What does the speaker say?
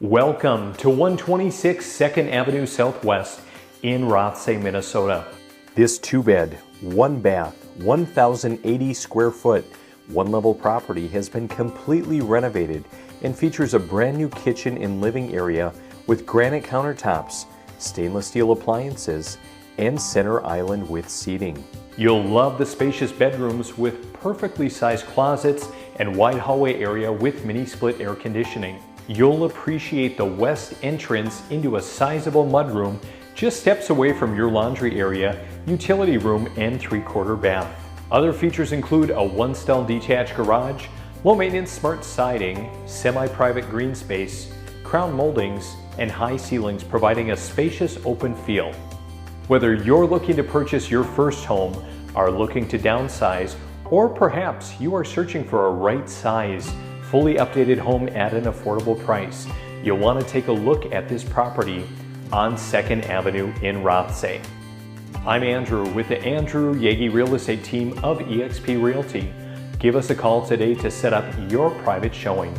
Welcome to 126 2nd Avenue Southwest in Rothsay, Minnesota. This 2-bed, 1-bath, 1,080 square foot, one-level property has been completely renovated and features a brand new kitchen and living area with granite countertops, stainless steel appliances, and center island with seating. You'll love the spacious bedrooms with perfectly sized closets and wide hallway area with mini split air conditioning. You'll appreciate the west entrance into a sizable mudroom just steps away from your laundry area, utility room, and 3/4 bath. Other features include a 1-stall detached garage, low-maintenance smart siding, semi-private green space, crown moldings, and high ceilings providing a spacious open feel. Whether you're looking to purchase your first home, are looking to downsize, or perhaps you are searching for a right size, fully updated home at an affordable price, you'll want to take a look at this property on 2nd Avenue in Rothsay. I'm Andrew with the Andrew Yagi Real Estate team of eXp Realty. Give us a call today to set up your private showing.